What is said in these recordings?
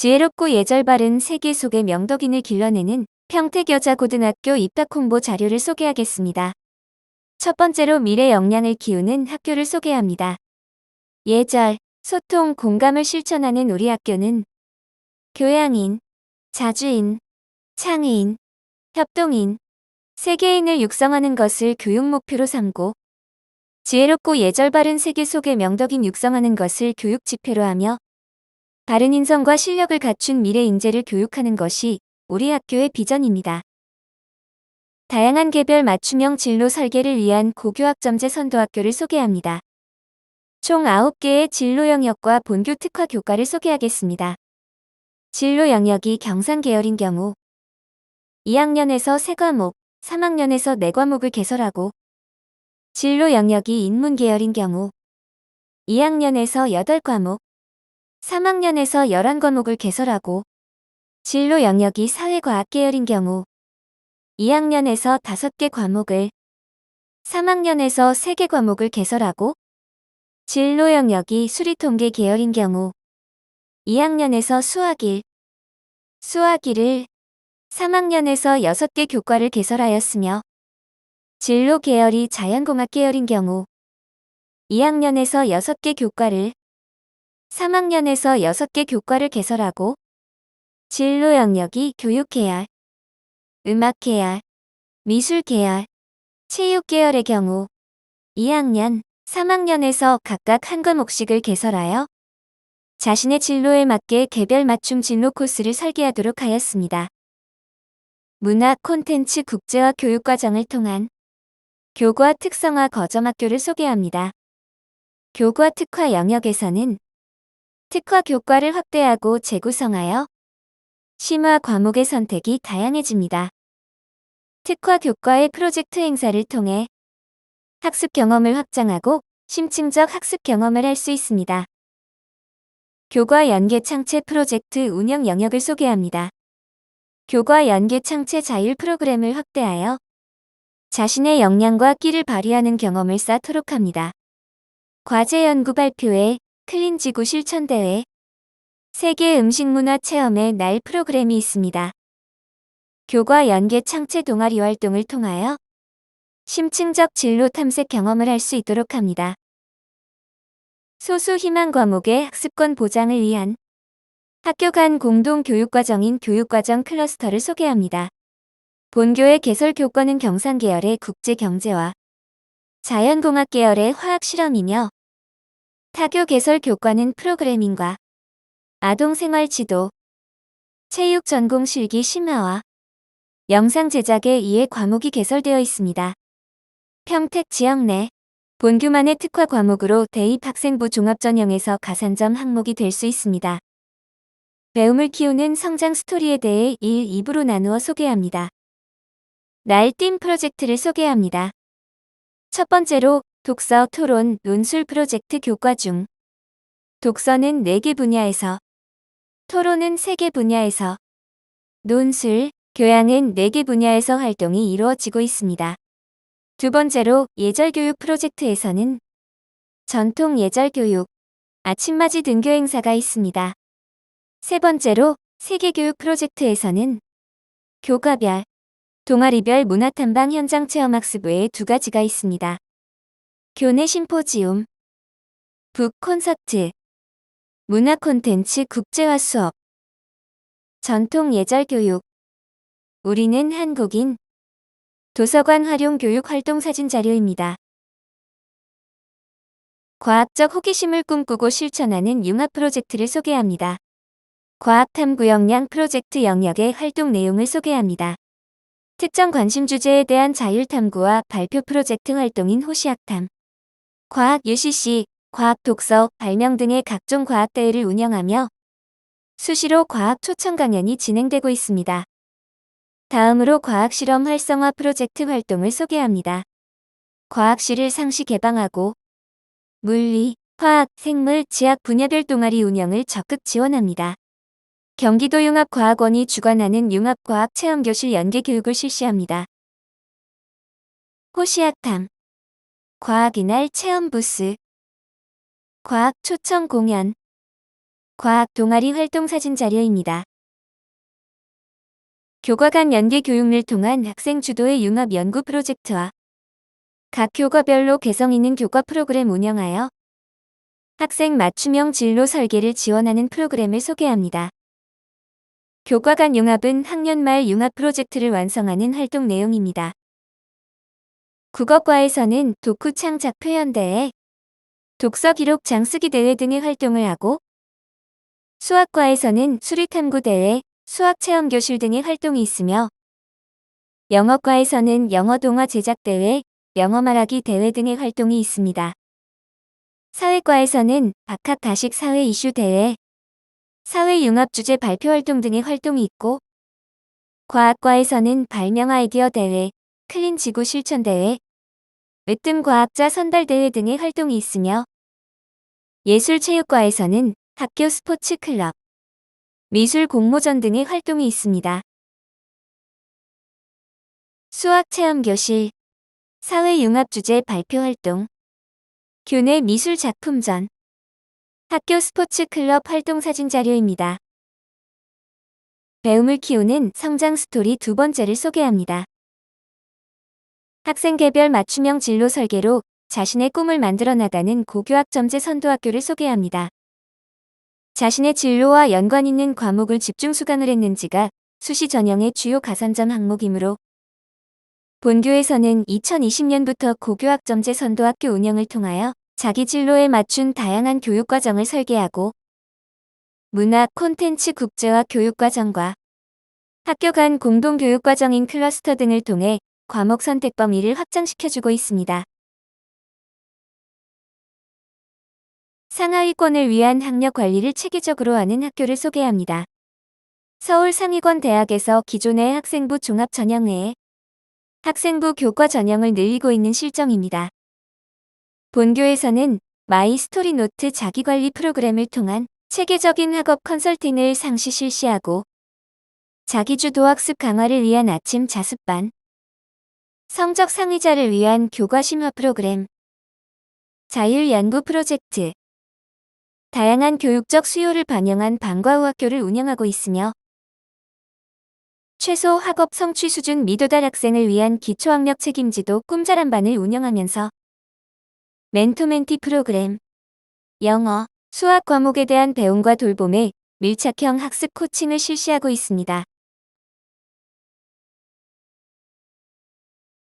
지혜롭고 예절 바른 세계 속의 명덕인을 길러내는 평택여자고등학교 입학 홍보 자료를 소개하겠습니다. 첫 번째로 미래 역량을 키우는 학교를 소개합니다. 예절, 소통, 공감을 실천하는 우리 학교는 교양인, 자주인, 창의인, 협동인, 세계인을 육성하는 것을 교육 목표로 삼고 지혜롭고 예절 바른 세계 속의 명덕인 육성하는 것을 교육 지표로 하며 바른 인성과 실력을 갖춘 미래 인재를 교육하는 것이 우리 학교의 비전입니다. 다양한 개별 맞춤형 진로 설계를 위한 고교학점제 선도학교를 소개합니다. 총 9개의 진로 영역과 본교 특화 교과를 소개하겠습니다. 진로 영역이 경상 계열인 경우 2학년에서 3과목, 3학년에서 4과목을 개설하고 진로 영역이 인문 계열인 경우 2학년에서 8과목, 3학년에서 11과목을 개설하고 진로 영역이 사회과학 계열인 경우 2학년에서 5개 과목을, 3학년에서 3개 과목을 개설하고 진로 영역이 수리통계 계열인 경우 2학년에서 수학 1, 수학 2를, 3학년에서 6개 교과를 개설하였으며 진로 계열이 자연공학 계열인 경우 2학년에서 6개 교과를, 3학년에서 6개 교과를 개설하고 진로 영역이 교육 계열, 음악 계열, 미술 계열, 체육 계열의 경우 2학년, 3학년에서 각각 한 과목씩을 개설하여 자신의 진로에 맞게 개별 맞춤 진로 코스를 설계하도록 하였습니다. 문화 콘텐츠 국제화 교육과정을 통한 교과 특성화 거점학교를 소개합니다. 교과 특화 영역에서는 특화 교과를 확대하고 재구성하여 심화 과목의 선택이 다양해집니다. 특화 교과의 프로젝트 행사를 통해 학습 경험을 확장하고 심층적 학습 경험을 할 수 있습니다. 교과 연계 창체 프로젝트 운영 영역을 소개합니다. 교과 연계 창체 자율 프로그램을 확대하여 자신의 역량과 끼를 발휘하는 경험을 쌓도록 합니다. 과제 연구 발표회, 클린지구 실천대회, 세계 음식문화 체험의 날 프로그램이 있습니다. 교과 연계 창체 동아리 활동을 통하여 심층적 진로 탐색 경험을 할 수 있도록 합니다. 소수 희망 과목의 학습권 보장을 위한 학교 간 공동 교육과정인 교육과정 클러스터를 소개합니다. 본교의 개설 교과는 경상 계열의 국제 경제와 자연공학 계열의 화학 실험이며 타교 개설 교과는 프로그래밍과 아동 생활 지도, 체육 전공 실기 심화와 영상 제작에 2의 과목이 개설되어 있습니다. 평택 지역 내 본교만의 특화 과목으로 대입 학생부 종합전형에서 가산점 항목이 될 수 있습니다. 배움을 키우는 성장 스토리에 대해 1, 2부로 나누어 소개합니다. 날팀 프로젝트를 소개합니다. 첫 번째로 독서, 토론, 논술 프로젝트 교과 중 독서는 4개 분야에서, 토론은 3개 분야에서, 논술, 교양은 4개 분야에서 활동이 이루어지고 있습니다. 두 번째로 예절교육 프로젝트에서는 전통 예절교육, 아침맞이 등교 행사가 있습니다. 세 번째로 세계교육 프로젝트에서는 교과별, 동아리별 문화탐방 현장 체험학습 외에 2가지가 있습니다. 교내 심포지움, 북 콘서트, 문화 콘텐츠 국제화 수업, 전통 예절교육, 우리는 한국인, 도서관 활용 교육 활동 사진 자료입니다. 과학적 호기심을 꿈꾸고 실천하는 융합 프로젝트를 소개합니다. 과학 탐구 역량 프로젝트 영역의 활동 내용을 소개합니다. 특정 관심 주제에 대한 자율 탐구와 발표 프로젝트 활동인 호시학탐, 과학 UCC, 과학 독서, 발명 등의 각종 과학 대회를 운영하며 수시로 과학 초청 강연이 진행되고 있습니다. 다음으로 과학 실험 활성화 프로젝트 활동을 소개합니다. 과학실을 상시 개방하고 물리, 화학, 생물, 지학 분야별 동아리 운영을 적극 지원합니다. 경기도 융합과학원이 주관하는 융합과학 체험교실 연계 교육을 실시합니다. 호시학탐, 과학이날 체험 부스, 과학 초청 공연, 과학 동아리 활동 사진 자료입니다. 교과 간 연계 교육을 통한 학생 주도의 융합 연구 프로젝트와 각 교과별로 개성 있는 교과 프로그램 운영하여 학생 맞춤형 진로 설계를 지원하는 프로그램을 소개합니다. 교과 간 융합은 학년 말 융합 프로젝트를 완성하는 활동 내용입니다. 국어과에서는 독후 창작 표현대회, 독서 기록 장쓰기 대회 등의 활동을 하고, 수학과에서는 수리탐구 대회, 수학체험 교실 등의 활동이 있으며, 영어과에서는 영어 동화 제작 대회, 영어 말하기 대회 등의 활동이 있습니다. 사회과에서는 박학 가식 사회 이슈 대회, 사회 융합 주제 발표 활동 등의 활동이 있고, 과학과에서는 발명 아이디어 대회, 클린 지구 실천 대회, 으뜸 과학자 선발 대회 등의 활동이 있으며, 예술체육과에서는 학교 스포츠 클럽, 미술 공모전 등의 활동이 있습니다. 수학체험교실, 사회융합주제 발표 활동, 교내 미술 작품전, 학교 스포츠 클럽 활동 사진 자료입니다. 배움을 키우는 성장 스토리 두 번째를 소개합니다. 학생 개별 맞춤형 진로 설계로 자신의 꿈을 만들어 나가는 고교학점제 선도학교를 소개합니다. 자신의 진로와 연관 있는 과목을 집중 수강을 했는지가 수시 전형의 주요 가산점 항목이므로 본교에서는 2020년부터 고교학점제 선도학교 운영을 통하여 자기 진로에 맞춘 다양한 교육과정을 설계하고 문화 콘텐츠 국제화 교육과정과 학교 간 공동교육과정인 클러스터 등을 통해 과목 선택 범위를 확장시켜주고 있습니다. 상하위권을 위한 학력 관리를 체계적으로 하는 학교를 소개합니다. 서울상위권대학에서 기존의 학생부 종합 전형외에 학생부 교과 전형을 늘리고 있는 실정입니다. 본교에서는 마이 스토리 노트 자기관리 프로그램을 통한 체계적인 학업 컨설팅을 상시 실시하고 자기주도 학습 강화를 위한 아침 자습반, 성적 상위자를 위한 교과 심화 프로그램, 자율 연구 프로젝트, 다양한 교육적 수요를 반영한 방과 후 학교를 운영하고 있으며 최소 학업 성취 수준 미도달 학생을 위한 기초학력 책임지도 꿈자람반을 운영하면서 멘토멘티 프로그램, 영어, 수학 과목에 대한 배움과 돌봄에 밀착형 학습 코칭을 실시하고 있습니다.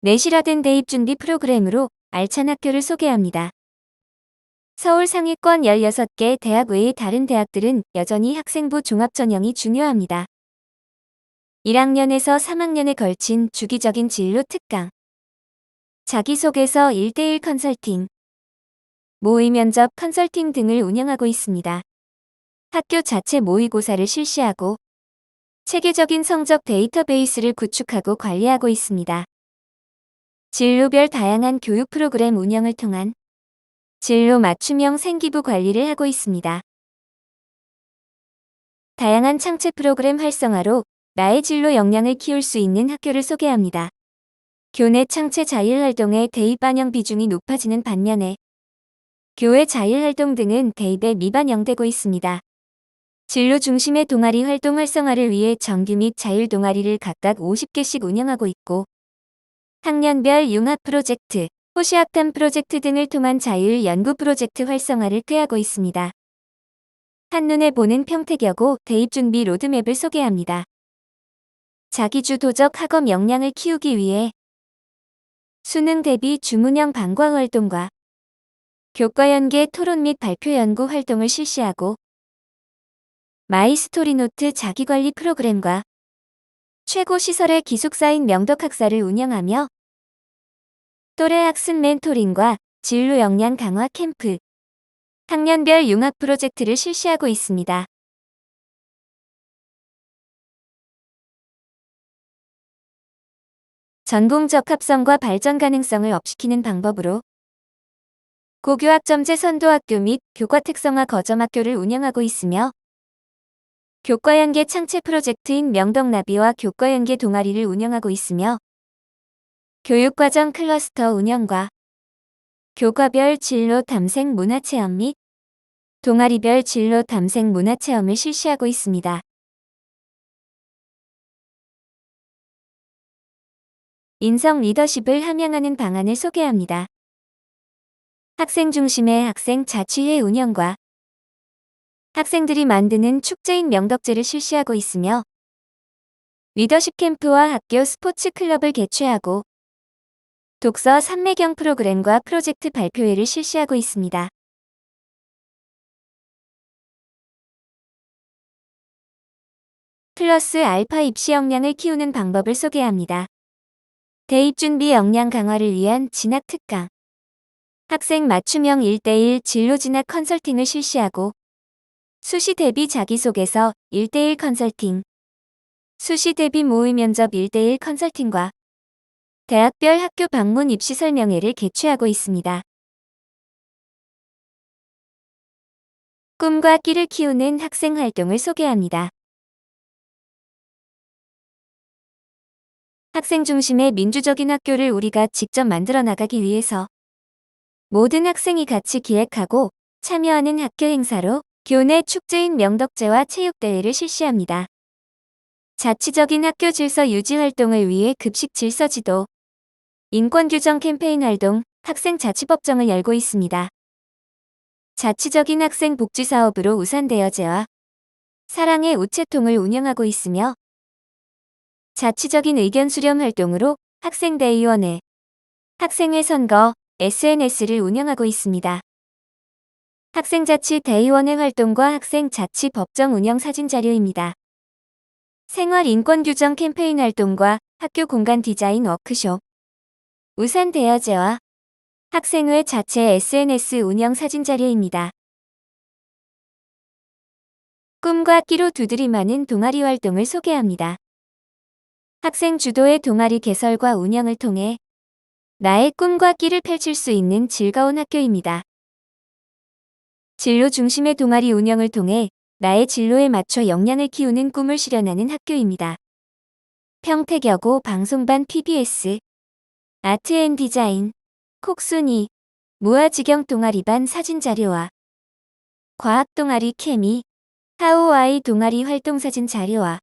내실화된 대입 준비 프로그램으로 알찬 학교를 소개합니다. 서울 상위권 16개 대학 외의 다른 대학들은 여전히 학생부 종합 전형이 중요합니다. 1학년에서 3학년에 걸친 주기적인 진로 특강, 자기소개서 1대1 컨설팅, 모의 면접 컨설팅 등을 운영하고 있습니다. 학교 자체 모의고사를 실시하고 체계적인 성적 데이터베이스를 구축하고 관리하고 있습니다. 진로별 다양한 교육 프로그램 운영을 통한 진로 맞춤형 생기부 관리를 하고 있습니다. 다양한 창체 프로그램 활성화로 나의 진로 역량을 키울 수 있는 학교를 소개합니다. 교내 창체 자율활동의 대입 반영 비중이 높아지는 반면에 교외 자율활동 등은 대입에 미반영되고 있습니다. 진로 중심의 동아리 활동 활성화를 위해 정규 및 자율 동아리를 각각 50개씩 운영하고 있고 학년별 융합 프로젝트, 호시학탐 프로젝트 등을 통한 자율 연구 프로젝트 활성화를 꾀하고 있습니다. 한눈에 보는 평택여고 대입 준비 로드맵을 소개합니다. 자기주도적 학업 역량을 키우기 위해 수능 대비 주문형 방과 후 활동과 교과 연계 토론 및 발표 연구 활동을 실시하고 마이 스토리 노트 자기관리 프로그램과 최고 시설의 기숙사인 명덕학사를 운영하며 또래 학습 멘토링과 진로 역량 강화 캠프, 학년별 융합 프로젝트를 실시하고 있습니다. 전공적 합성과 발전 가능성을 업시키는 방법으로 고교학점제 선도학교 및 교과 특성화 거점학교를 운영하고 있으며 교과 연계 창체 프로젝트인 명덕나비와 교과 연계 동아리를 운영하고 있으며 교육과정 클러스터 운영과 교과별 진로 탐색 문화체험 및 동아리별 진로 탐색 문화체험을 실시하고 있습니다. 인성 리더십을 함양하는 방안을 소개합니다. 학생 중심의 학생 자치회 운영과 학생들이 만드는 축제인 명덕제를 실시하고 있으며 리더십 캠프와 학교 스포츠 클럽을 개최하고 독서 산매경 프로그램과 프로젝트 발표회를 실시하고 있습니다. 플러스 알파 입시 역량을 키우는 방법을 소개합니다. 대입 준비 역량 강화를 위한 진학 특강, 학생 맞춤형 1대1 진로 진학 컨설팅을 실시하고 수시 대비 자기소개서 1대1 컨설팅, 수시 대비 모의 면접 1대1 컨설팅과 대학별 학교 방문 입시 설명회를 개최하고 있습니다. 꿈과 끼를 키우는 학생 활동을 소개합니다. 학생 중심의 민주적인 학교를 우리가 직접 만들어 나가기 위해서 모든 학생이 같이 기획하고 참여하는 학교 행사로 교내 축제인 명덕제와 체육대회를 실시합니다. 자치적인 학교 질서 유지 활동을 위해 급식 질서 지도, 인권규정 캠페인 활동, 학생 자치법정을 열고 있습니다. 자치적인 학생 복지 사업으로 우산대여제와 사랑의 우체통을 운영하고 있으며 자치적인 의견 수렴 활동으로 학생대의원회, 학생회 선거, SNS를 운영하고 있습니다. 학생자치대의원회 활동과 학생자치법정 운영 사진자료입니다. 생활인권규정 캠페인 활동과 학교 공간 디자인 워크숍, 우산대여제와 학생회 자체 SNS 운영 사진자료입니다. 꿈과 끼로 두드림하는 동아리 활동을 소개합니다. 학생 주도의 동아리 개설과 운영을 통해 나의 꿈과 끼를 펼칠 수 있는 즐거운 학교입니다. 진로 중심의 동아리 운영을 통해 나의 진로에 맞춰 역량을 키우는 꿈을 실현하는 학교입니다. 평택여고 방송반 PBS, 아트앤디자인, 콕순이, 무아지경 동아리반 사진자료와 과학동아리 케미, 하오아이 동아리 활동사진 자료와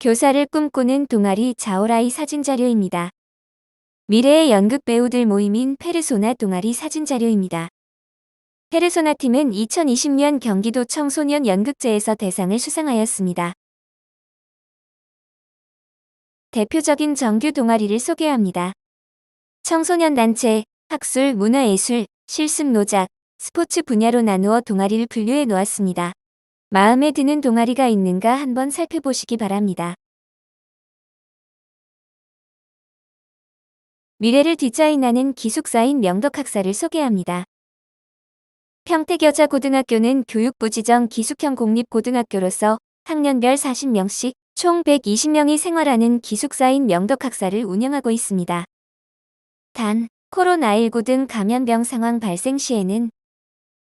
교사를 꿈꾸는 동아리 자오라이 사진자료입니다. 미래의 연극 배우들 모임인 페르소나 동아리 사진자료입니다. 페르소나 팀은 2020년 경기도 청소년 연극제에서 대상을 수상하였습니다. 대표적인 정규 동아리를 소개합니다. 청소년 단체, 학술, 문화예술, 실습 노작, 스포츠 분야로 나누어 동아리를 분류해 놓았습니다. 마음에 드는 동아리가 있는가 한번 살펴보시기 바랍니다. 미래를 디자인하는 기숙사인 명덕학사를 소개합니다. 평택여자고등학교는 교육부 지정 기숙형 공립고등학교로서 학년별 40명씩 총 120명이 생활하는 기숙사인 명덕학사를 운영하고 있습니다. 단, 코로나19 등 감염병 상황 발생 시에는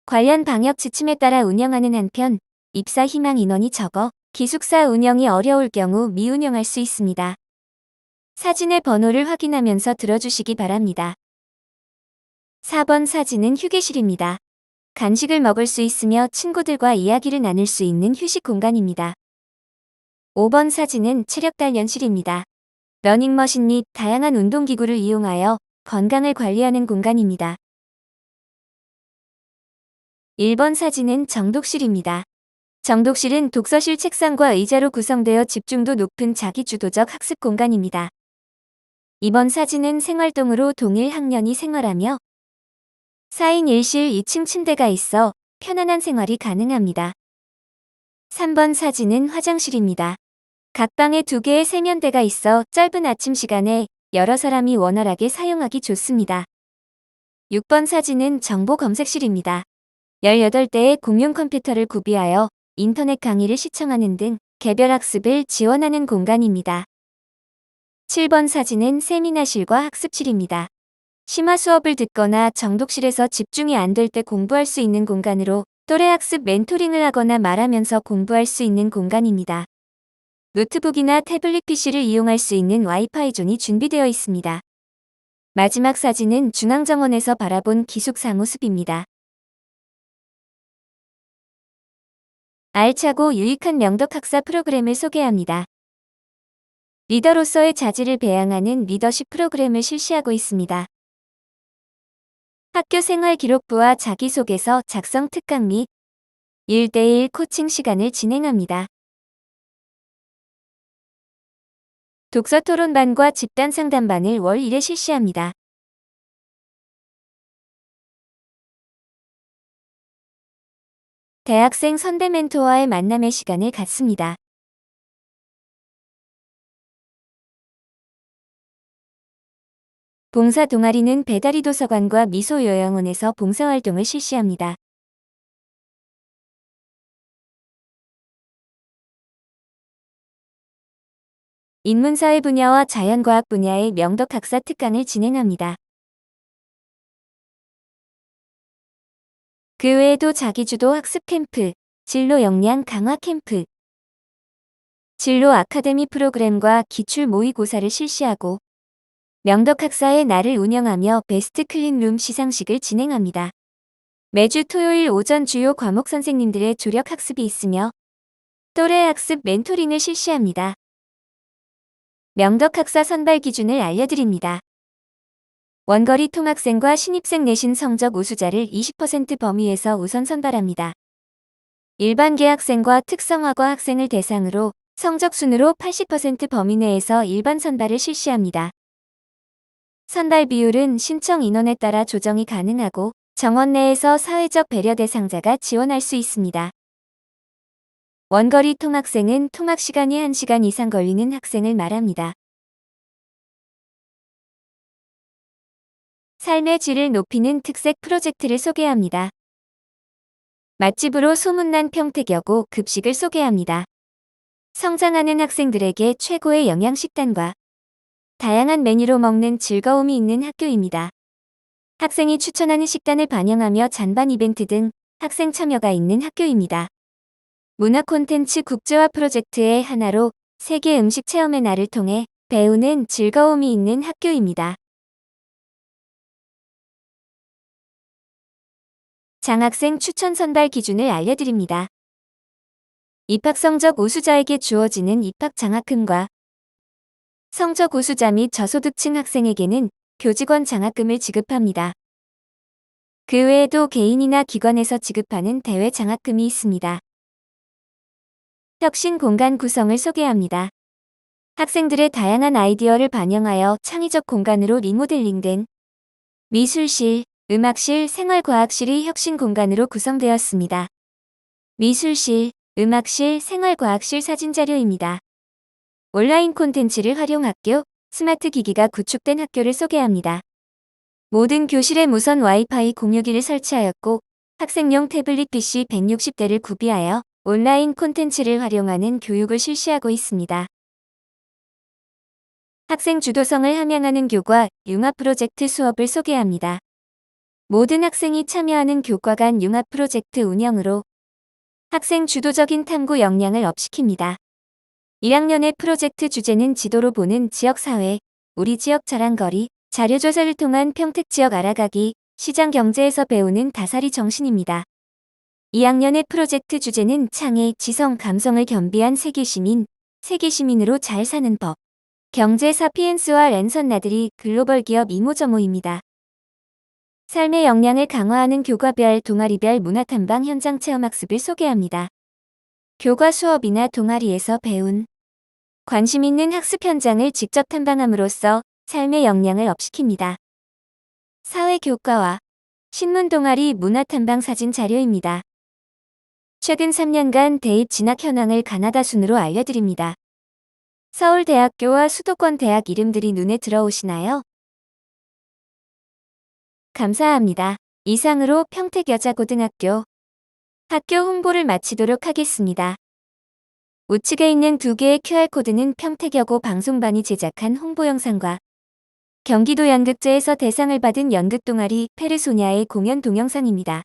관련 방역 지침에 따라 운영하는 한편 입사 희망 인원이 적어 기숙사 운영이 어려울 경우 미운영할 수 있습니다. 사진의 번호를 확인하면서 들어주시기 바랍니다. 4번 사진은 휴게실입니다. 간식을 먹을 수 있으며 친구들과 이야기를 나눌 수 있는 휴식 공간입니다. 5번 사진은 체력 단련실입니다. 러닝머신 및 다양한 운동기구를 이용하여 건강을 관리하는 공간입니다. 1번 사진은 정독실입니다. 정독실은 독서실 책상과 의자로 구성되어 집중도 높은 자기주도적 학습 공간입니다. 2번 사진은 생활동으로 동일 학년이 생활하며 4인 1실 2층 침대가 있어 편안한 생활이 가능합니다. 3번 사진은 화장실입니다. 각 방에 2개의 세면대가 있어 짧은 아침 시간에 여러 사람이 원활하게 사용하기 좋습니다. 6번 사진은 정보 검색실입니다. 18대의 공용 컴퓨터를 구비하여 인터넷 강의를 시청하는 등 개별 학습을 지원하는 공간입니다. 7번 사진은 세미나실과 학습실입니다. 심화 수업을 듣거나 정독실에서 집중이 안 될 때 공부할 수 있는 공간으로 또래 학습 멘토링을 하거나 말하면서 공부할 수 있는 공간입니다. 노트북이나 태블릿 PC를 이용할 수 있는 와이파이 존이 준비되어 있습니다. 마지막 사진은 중앙정원에서 바라본 기숙사 모습입니다. 알차고 유익한 명덕 학사 프로그램을 소개합니다. 리더로서의 자질을 배양하는 리더십 프로그램을 실시하고 있습니다. 학교 생활 기록부와 자기소개서 작성 특강 및 1대1 코칭 시간을 진행합니다. 독서 토론반과 집단 상담반을 월 1회 실시합니다. 대학생 선배 멘토와의 만남의 시간을 갖습니다. 봉사 동아리는 배다리 도서관과 미소 요양원에서 봉사활동을 실시합니다. 인문사회 분야와 자연과학 분야의 명덕 학사 특강을 진행합니다. 그 외에도 자기주도 학습 캠프, 진로 역량 강화 캠프, 진로 아카데미 프로그램과 기출 모의고사를 실시하고 명덕 학사의 날을 운영하며 베스트 클린룸 시상식을 진행합니다. 매주 토요일 오전 주요 과목 선생님들의 조력 학습이 있으며 또래 학습 멘토링을 실시합니다. 명덕 학사 선발 기준을 알려드립니다. 원거리 통학생과 신입생 내신 성적 우수자를 20% 범위에서 우선 선발합니다. 일반 개학생과 특성화과 학생을 대상으로 성적 순으로 80% 범위 내에서 일반 선발을 실시합니다. 선발 비율은 신청 인원에 따라 조정이 가능하고 정원 내에서 사회적 배려 대상자가 지원할 수 있습니다. 원거리 통학생은 통학 시간이 1시간 이상 걸리는 학생을 말합니다. 삶의 질을 높이는 특색 프로젝트를 소개합니다. 맛집으로 소문난 평택여고 급식을 소개합니다. 성장하는 학생들에게 최고의 영양식단과 다양한 메뉴로 먹는 즐거움이 있는 학교입니다. 학생이 추천하는 식단을 반영하며 잔반 이벤트 등 학생 참여가 있는 학교입니다. 문화 콘텐츠 국제화 프로젝트의 하나로 세계 음식 체험의 날을 통해 배우는 즐거움이 있는 학교입니다. 장학생 추천 선발 기준을 알려드립니다. 입학 성적 우수자에게 주어지는 입학 장학금과 성적 우수자 및 저소득층 학생에게는 교직원 장학금을 지급합니다. 그 외에도 개인이나 기관에서 지급하는 대외 장학금이 있습니다. 혁신 공간 구성을 소개합니다. 학생들의 다양한 아이디어를 반영하여 창의적 공간으로 리모델링된 미술실, 음악실, 생활과학실이 혁신 공간으로 구성되었습니다. 미술실, 음악실, 생활과학실 사진자료입니다. 온라인 콘텐츠를 활용 학교, 스마트 기기가 구축된 학교를 소개합니다. 모든 교실에 무선 와이파이 공유기를 설치하였고 학생용 태블릿 PC 160대를 구비하여 온라인 콘텐츠를 활용하는 교육을 실시하고 있습니다. 학생 주도성을 함양하는 교과, 융합 프로젝트 수업을 소개합니다. 모든 학생이 참여하는 교과 간 융합 프로젝트 운영으로 학생 주도적인 탐구 역량을 업시킵니다. 1학년의 프로젝트 주제는 지도로 보는 지역사회, 우리 지역 자랑거리, 자료조사를 통한 평택 지역 알아가기, 시장 경제에서 배우는 다사리 정신입니다. 2학년의 프로젝트 주제는 창의, 지성, 감성을 겸비한 세계시민, 세계시민으로 잘 사는 법, 경제 사피엔스와 랜선 나들이 글로벌 기업 이모저모입니다. 삶의 역량을 강화하는 교과별, 동아리별 문화탐방 현장 체험학습을 소개합니다. 교과 수업이나 동아리에서 배운 관심 있는 학습 현장을 직접 탐방함으로써 삶의 역량을 업시킵니다. 사회교과와 신문 동아리 문화탐방 사진 자료입니다. 최근 3년간 대입 진학 현황을 가나다 순으로 알려드립니다. 서울대학교와 수도권 대학 이름들이 눈에 들어오시나요? 감사합니다. 이상으로 평택여자고등학교 학교 홍보를 마치도록 하겠습니다. 우측에 있는 2개의 QR코드는 평택여고 방송반이 제작한 홍보 영상과 경기도 연극제에서 대상을 받은 연극동아리 페르소냐의 공연 동영상입니다.